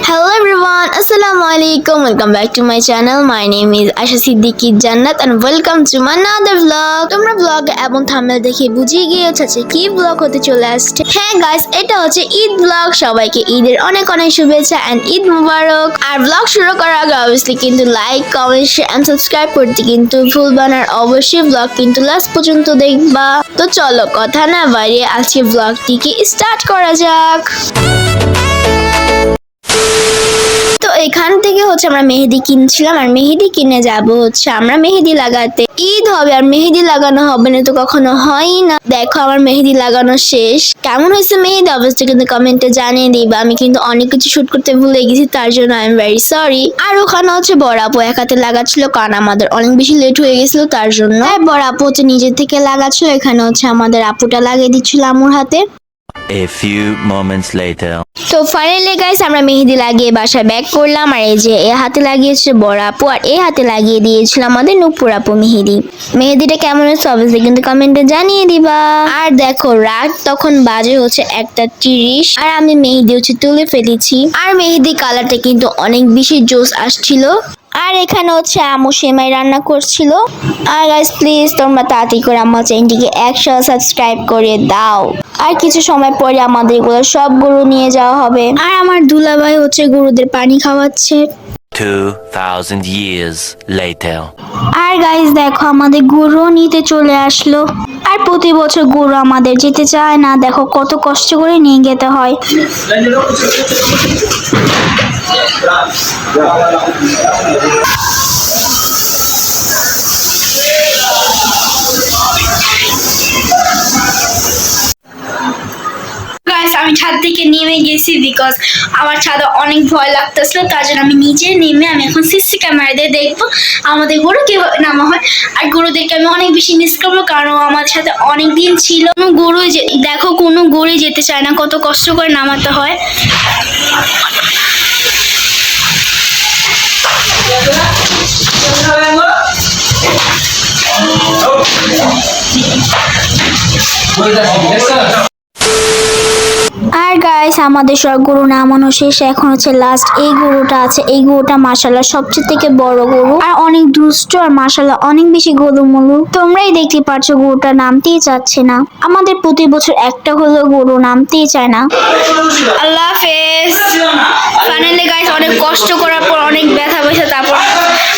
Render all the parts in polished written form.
Hello everyone, Assalamualaikum. Welcome back to my channel. My name is Aisha Siddiqui Jannat and welcome to my another vlog. তোমরা vlog এবং thumbnail দেখে বুঝিয়ে গিয়েছো যে কি vlog হতে চলে আসছে। হ্যাঁ গাইস, এটা হচ্ছে ঈদ vlog। সবাইকে ঈদের অনেক অনেক শুভেচ্ছা and Eid Mubarak. R vlog শুরু করার আগে obviously কিন্তু like, comment, share and subscribe করতে কিন্তু ভুলবা না। আর অবশ্যই vlog কিন্তু লাস্ট পর্যন্ত দেখবা। তো চলো কথা না বাড়িয়ে আজকে vlogটিকে স্টার্ট করা যাক। তো এখান থেকে হচ্ছে আমরা মেহেদি কিনছিলাম আর মেহেদি কিনে যাব হচ্ছে আমরা মেহেদি লাগাতে। ঈদ হবে আর মেহেদি লাগানো হবে না তো কখনো হয় না। দেখো আমার মেহেদি লাগানো শেষ। কেমন হয়েছে মেহেদি অবশ্যই কিন্তু কমেন্টে জানিয়ে দিবা। আমি কিন্তু অনেক কিছু শুট করতে ভুলে গেছি, তার জন্য আই এম ভেরি সরি। আর ওখানে হচ্ছে বড় আপু এক হাতে লাগাচ্ছিল কারণ আমাদের অনেক বেশি লেট হয়ে গেছিল, তার জন্য বড় আপু হচ্ছে নিজের থেকে লাগাচ্ছিল। এখানে হচ্ছে আমাদের আপুটা লাগিয়ে দিচ্ছিল আমুর হাতে। A few moments later. তো ফাইনালি গাইস আমরা মেহেদি লাগিয়ে বাসায় ব্যাক করলাম। আর এই যে এ হাতে লাগিয়েছে বড় আপু আর এই হাতে লাগিয়ে দিয়েছিল আমাদের নূপুর আপু মেহেদিটা কেমন হয়েছে অবশ্যই কিন্তু কমেন্টে জানিয়ে দিবা। আর দেখো রাত তখন বাজে হচ্ছে 1:30 আর আমি মেহেদি হচ্ছে তুলে ফেলেছি। আর মেহেদি কালারটা কিন্তু অনেক বেশি জোস আসছিল। আর এখানে হচ্ছে আমু সেমাই রান্না করছিল। আর গাইস প্লিজ তোমরা তাড়াতাড়ি করে আমার চ্যানেলটিকে 100 সাবস্ক্রাইব করে দাও। আর কিছু সময় পরে আমাদের এগুলো সব গরু নিয়ে যাওয়া হবে। আর আমার দুলাভাই হচ্ছে গরুদের পানি খাওয়াচ্ছে। 2000 years later. আর গাইস দেখো আমাদের গরু নিতে চলে আসলো। আর প্রতি বছর গরু আমাদের যেতে চায় না, দেখো কত কষ্ট করে নিয়ে যেতে হয়। আমি ছাদ থেকে নেমে গেছি বিকজ আমার ছাদে অনেক ভয় লাগতেছিল, তার জন্য আমি নিচে নেমে আমি এখন সিসি ক্যামেরা দিয়ে দেখবো আমাদের গরু কিভাবে নামা হয়। আর গরুদেরকে আমি অনেক বেশি মিস করবো কারণ আমার সাথে অনেক দিন ছিল। কোনো গরু দেখো কোনো গরু যেতে চায় না, কত কষ্ট করে নামাতে হয়। আর গাইস আমাদের সব গরু নামানো শেষ, এখন হচ্ছে লাস্ট এই গরুটা আছে। এই গরুটা মাশাআল্লাহ সবচেয়ে থেকে বড় গরু আর অনেক দুষ্ট আর মাশাআল্লাহ অনেক বেশি গরুমুলু। তোমরাই দেখতে পাচ্ছ গরুটা নামতেই চাচ্ছে না। আমাদের প্রতি বছর একটা হলো গরু নামতেই চায় না। আল্লাহ হাফেজ। ফাইনালি গাইস অনেক কষ্ট করার পর অনেক ব্যথা বসে তারপর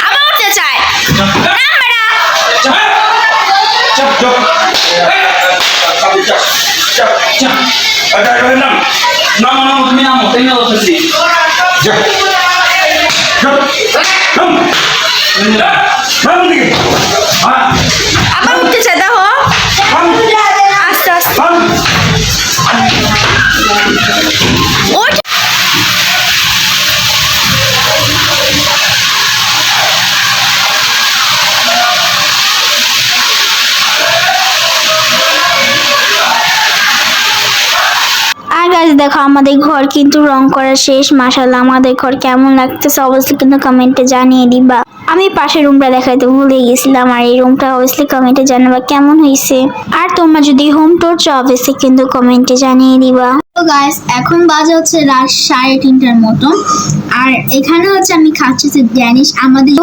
আবার উঠতে চায়। আবার উঠতে চায় দেখো আস্তে আস্তে। দেখো আমাদের ঘর কিন্তু রং করা শেষ। মাশাআল্লাহ আমাদের ঘর কেমন লাগতেছে অবশ্যই কিন্তু কমেন্টে জানিয়ে দিবা। আমি পাশের রুমটা দেখাইতে ভুলে গেছিলাম আর এই রুমটা অবশ্যই কমেন্টে জানাবা কেমন হয়েছে। আর তোমরা যদি হোম টুর চাও অবশ্যই কিন্তু কমেন্টে জানিয়ে দিবা। তো গাইস এখন বাজে হচ্ছে রাত 3:30টার মতো। আর এখানে হচ্ছে আমি খাচ্ছি যে ড্যানিশ। আমাদের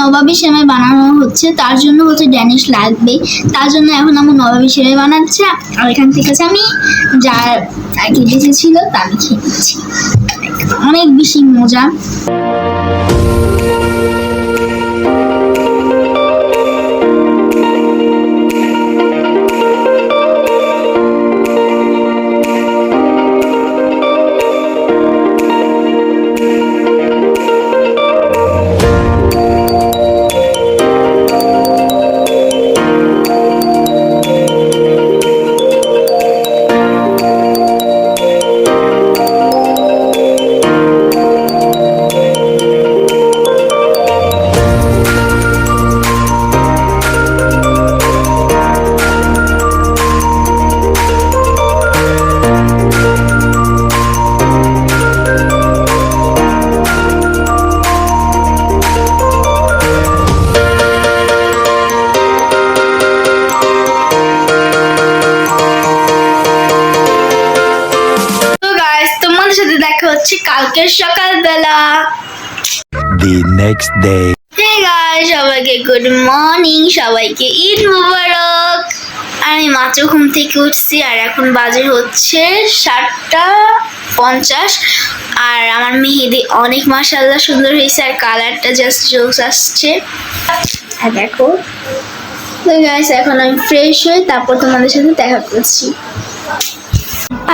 নবাবী সেমাই বানানো হচ্ছে, তার জন্য হচ্ছে ড্যানিশ লাগবে, তার জন্য এখন আমার নবাবী সেমাই বানাচ্ছে। আর এখান থেকে আমি যার আগে বেঁচে ছিল তা আমি খেয়ে নিচ্ছি, অনেক বেশি মজা। কালকে সকালবেলা। The next day. Hey guys, সবাইকে গুড মর্নিং, সবাইকে ঈদ মুবারক। আমি মাত্র ঘুম থেকে উঠছি আর এখন বাজে হচ্ছে 7:50 আর আমার মেহেদি অনেক মাশাআল্লাহ সুন্দর হয়েছে আর কালারটা জাস্ট জোস আসছে। আর দেখো তো গাইস, এখন আমি ফ্রেশ হয়ে তারপর তোমাদের সাথে দেখা করছি।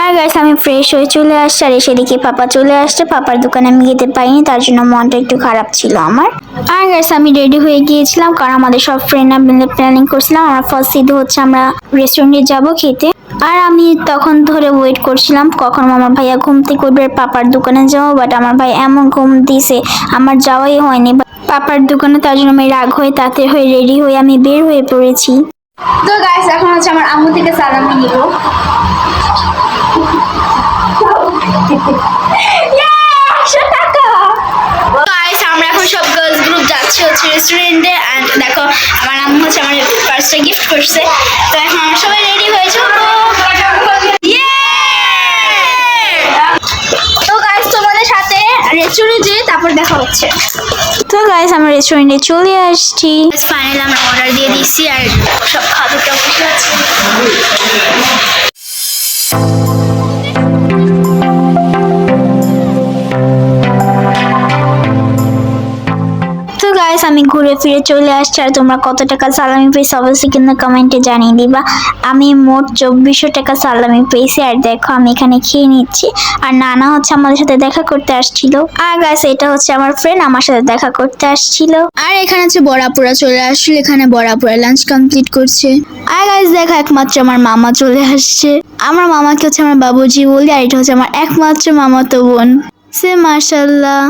আর গাইস, আমি ফ্রেশ হয়ে চলে আসছি আর সেদিকে পাপা চলে আসছে। পাপার দোকানে আমি যেতে পারিনি, তার জন্য মনটা একটু খারাপ ছিল আমার। আর গাইস, আমি রেডি হয়ে গিয়েছিলাম কারণ আমাদের সব ফ্রেন্ডরা মিলে প্ল্যানিং করছিলাম আমার ফার্স্ট ঈদ হচ্ছে আমরা রেস্টুরেন্টে যাব খেতে। আর আমি তখন ধরে ওয়েট করছিলাম কখন আমার ভাইয়া ঘুম থেকে উঠবে পাপার দোকানে যাবো, বাট আমার ভাই এমন ঘুম দিছে আমার যাওয়াই হয়নি পাপার দোকানে। তার জন্য আমি রাগ হয়ে তাতে হয়ে রেডি হয়ে আমি বের হয়ে পড়েছি। তো গাইস, এখন হচ্ছে আমার আম্মু থেকে সালামি নিব। আমরা এখন সব গার্লস গ্রুপ যাচ্ছি হচ্ছে রেস্টুরেন্টে। এন্ড দেখো আমার আম্মু হচ্ছে আমার পার্সটা গিফট করছে। তো এখন আমরা সবাই রেডি হয়ে যাবো। তো গাইস, তোমাদের সাথে রেস্টুরেন্টে তারপর দেখা হচ্ছে। তো গাইস, আমরা রেস্টুরেন্টে চলে আসছি। ফাইনালি আমরা অর্ডার দিয়ে দিচ্ছি আর সব খাবারটা বসে আছে। আমি ঘুরে ফিরে চলে আসছি আর তোমরা কত টাকা সালামি পেয়েছো অবশ্যই কিন্তু কমেন্টে জানিয়ে দিবা। আমি মোট 2400 টাকা সালামি পেয়েছি। আর দেখো আমি এখানে খেয়ে নিচ্ছি আর নানা হচ্ছে আমাদের সাথে দেখা করতে আসছিল। আর গাইস, এটা হচ্ছে আমার ফ্রেন্ড আমার সাথে দেখা করতে আসছিল। আর এখানে হচ্ছে বড়াপুরা চলে আসছিল, এখানে বড়াপুরা লাঞ্চ কমপ্লিট করছে। আর গাইস দেখো, একমাত্র আমার মামা চলে আসছে। আমার মামাকে হচ্ছে আমার বাবুজি বলি আর এটা হচ্ছে আমার একমাত্র মামাতো বোন। সে মাশাআল্লাহ।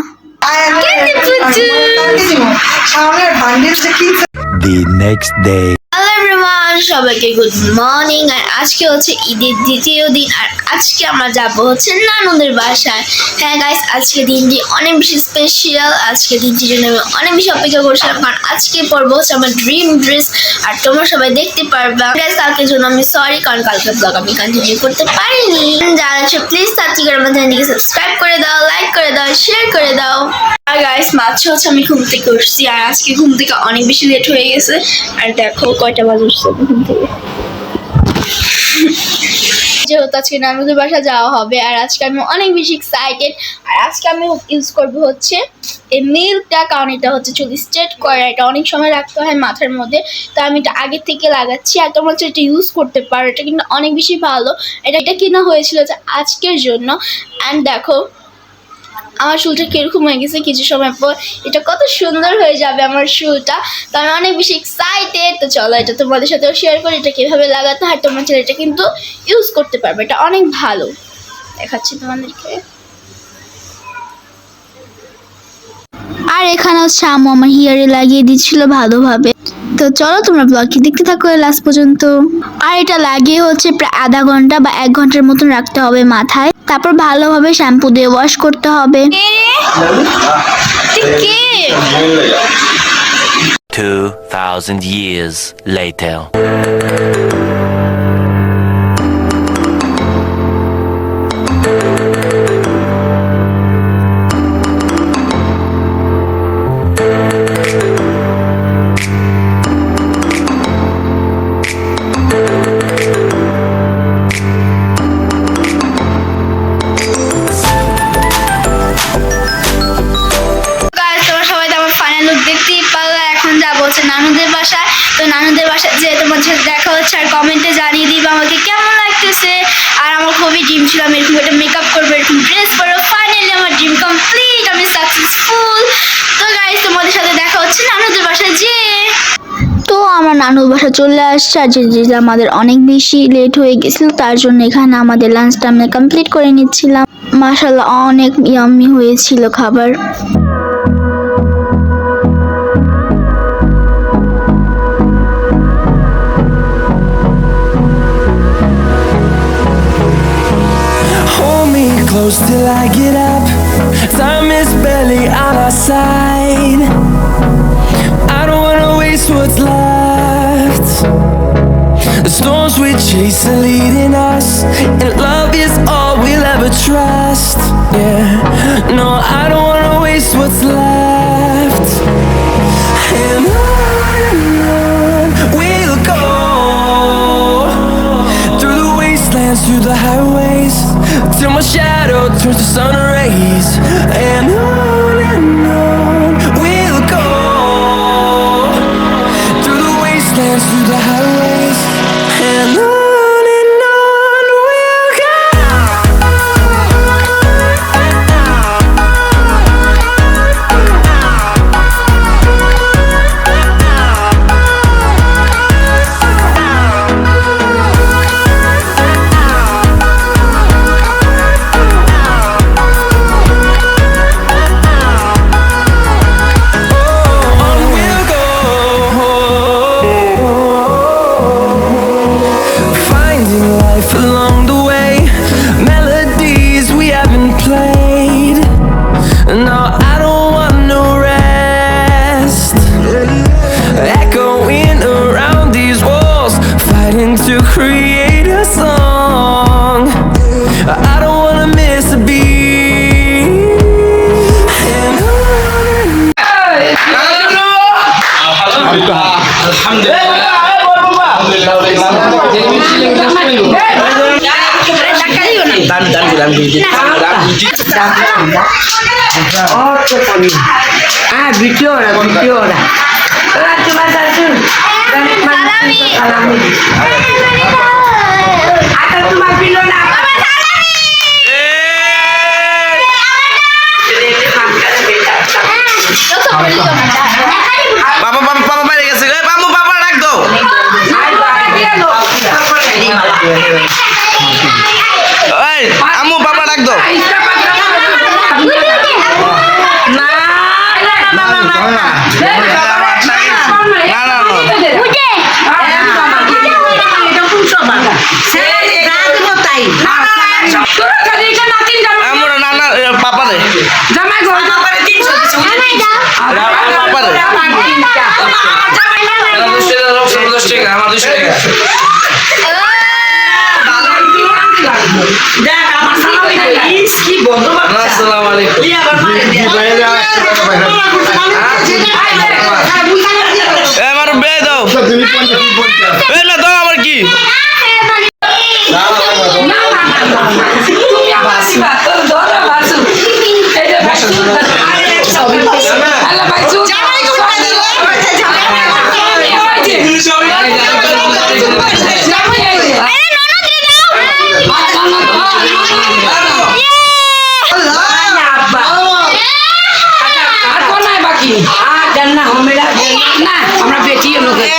The next day. Hello everyone, সবাইকে গুড মর্নিং। আর আজকে হচ্ছে ঈদের দ্বিতীয় দিন আর আজকে আমরা যাব হচ্ছে নানুদের বাসায়। হ্যাঁ গাইস, আজকে দিনটি অনেক বেশি স্পেশাল। আজকে দিনটির জন্য আমি অনেক বেশি অপেক্ষা করছিলাম কারণ আজকে পরবো হচ্ছে আমার ড্রিম ড্রেস আর তোমরা সবাই দেখতে পারবে। গাইস, কালকের জন্য আমি সরি কারণ কালকে ব্লগ আমি কন্টিনিউ করতে পারিনি। যারা আছে প্লিজ তাড়াতাড়ি করে আমার চ্যানেলটিকে সাবস্ক্রাইব করে দাও, লাইক করে দাও, শেয়ার করে দাও। আর গাইস, মাত্র হচ্ছে আমি ঘুম থেকে উঠছি আর আজকে ঘুম থেকে অনেক বেশি লেট হয়ে গেছে। আর দেখো কয়টা বাজে উঠছে ঘুম থেকে। যেহেতু আজকে নানুদের বাসা যাওয়া হবে আর আজকে আমি অনেক বেশি এক্সাইটেড। আর আজকে আমি ইউজ করবো হচ্ছে এই মিল্কটা কারণ এটা হচ্ছে চুল স্ট্রেট করে, এটা অনেক সময় রাখতে হয় মাথার মধ্যে। তো আমি এটা আগে থেকে লাগাচ্ছি আর তোমরা হচ্ছে এটা ইউজ করতে পারো, এটা কিন্তু অনেক বেশি ভালো। এটা কেনা হয়েছিল যে আজকের জন্য। অ্যান্ড দেখো আমার চুলটা কিরকম হয়ে গেছে কিছু সময় পর, এটা কত সুন্দর হয়ে যাবে আমার চুলটা। তো আমি অনেক বেশি এক্সাইটেড। তো চলো এটা তোমাদের সাথেও শেয়ার করি এটা কিভাবে লাগাতে হয়। তোমরা ছেলে এটা কিন্তু ইউজ করতে পারবে, এটা অনেক ভালো। দেখাচ্ছি তোমাদেরকে। আর এখানে হচ্ছে আম্মু আমার হিয়ারে লাগিয়ে দিচ্ছিল ভালোভাবে। তো চলো তোমরা ব্লগটি দেখতে থাকো লাস্ট পর্যন্ত। আর এটা লাগিয়ে হচ্ছে প্রায় আধা ঘন্টা বা 1 ঘন্টার মতন রাখতে হবে মাথায়, তারপর ভালোভাবে শ্যাম্পু দিয়ে ওয়াশ করতে হবে। 2000 years later. নানুদের বাসায়। তো নানুদের বাসায় যে তোমার সাথে দেখা হচ্ছে আর কমেন্টে জানিয়ে দিবা আমাকে কেমন লাগতেছে। আর আমার খুবই ড্রিম ছিল আমি এরকম একটা মেকআপ করবো, এরকম ড্রেস পরবো। ফাইনালি আমার ড্রিম কমপ্লিট, আমি সাকসেসফুল। তো গাইস, তোমাদের সাথে দেখা হচ্ছে নানুদের বাসায় যে। তো আমার নানুর বাসা চলে আসছে আর যে আমাদের অনেক বেশি লেট হয়ে গেছিল তার জন্য এখানে আমাদের লাঞ্চটা আমরা কমপ্লিট করে নিচ্ছিলাম। মাশাআল্লাহ অনেক ইয়াম্মি হয়েছিল খাবার। Close till I get up. Time is barely on our side. I don't wanna waste what's left. The storms we chase are leading us, and love is all we'll ever trust. Yeah, no, I don't wanna waste what's left. And on we'll go, through the wastelands, through the highways, till my shadow turns to sun rays. And on we'll go, through the wastelands, through the highways, and on we'll go. Finding life along the way, melodies we haven't played. No, I don't want no rest. Echoing around these walls, fighting to create a song. I don't wanna miss a beat. And on Video lah. Cuma satu. Alami. Atau cuma video nak. পাপা বাইরে গেছে রে পামু পাপা ডাক দাও এই আম্মু পাপা ডাক দাও আমরা না না পাপা রে পাপা রে আমার 200 টাকা আসসালামু আলাইকুম আমার বে দাও এই না দাও আমার কি আমরা বেটিয়ে লোকে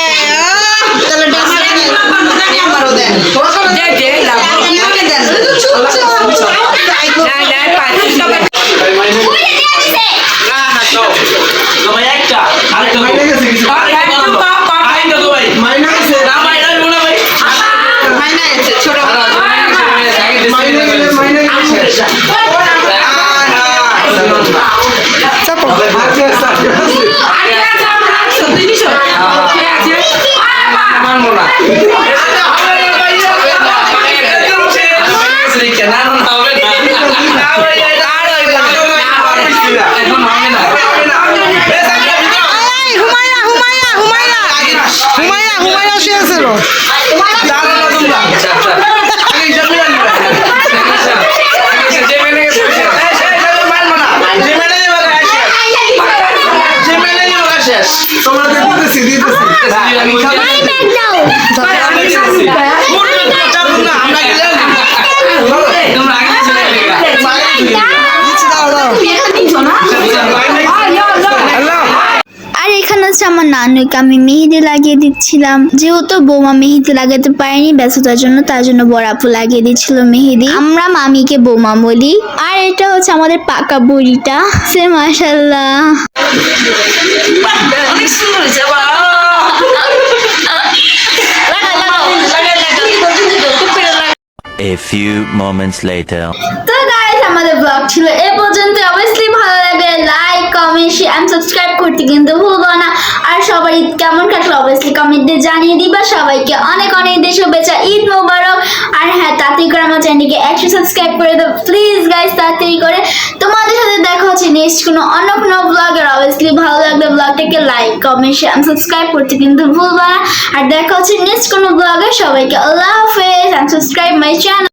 আর এখানে হচ্ছে আমার নানুকে আমি মেহেদি লাগিয়ে দিচ্ছিলাম, যেহেতু বৌমা মেহেদি লাগাতে পারেনি ব্যস্ততার জন্য, তার জন্য বড় আপু লাগিয়ে দিচ্ছিল মেহেদি। আমরা মামিকে বৌমা বলি। আর এটা হচ্ছে আমাদের পাকা বুড়িটা, সে মাশাআল্লাহ অনেক সুন্দর হয়েছে। A few moments later. তো গাইস আমাদের ব্লগ ছিল এ পর্যন্ত। অবশ্যই ভালো লাগলে like comment share and subscribe করতে কিন্তু ভুলবো না। আর সবাই ঈদ কেমন কাটলো অবভিয়াসলি কমেন্টে জানিয়ে দিবা। সবাইকে অনেক অনেক শুভেচ্ছা, ঈদ মোবারক। আর হ্যাঁ, তাড়াতাড়ি করে আমার চ্যানেলকে 100 সাবস্ক্রাইব করে দাও প্লিজ গাইস, তাড়াতাড়ি করে। তোমাদের সাথে দেখা হচ্ছে নেক্সট কোনো অন্য কোনো ব্লগের। অবভিয়াসলি ভালো লাগলে ব্লগটাকে লাইক কমেন্ট শেয়ার সাবস্ক্রাইব করতে কিন্তু ভুলবা না। আর দেখা হচ্ছে নেক্সট কোনো ব্লগে। সবাইকে আল্লাহ হাফেজ, and subscribe my channel.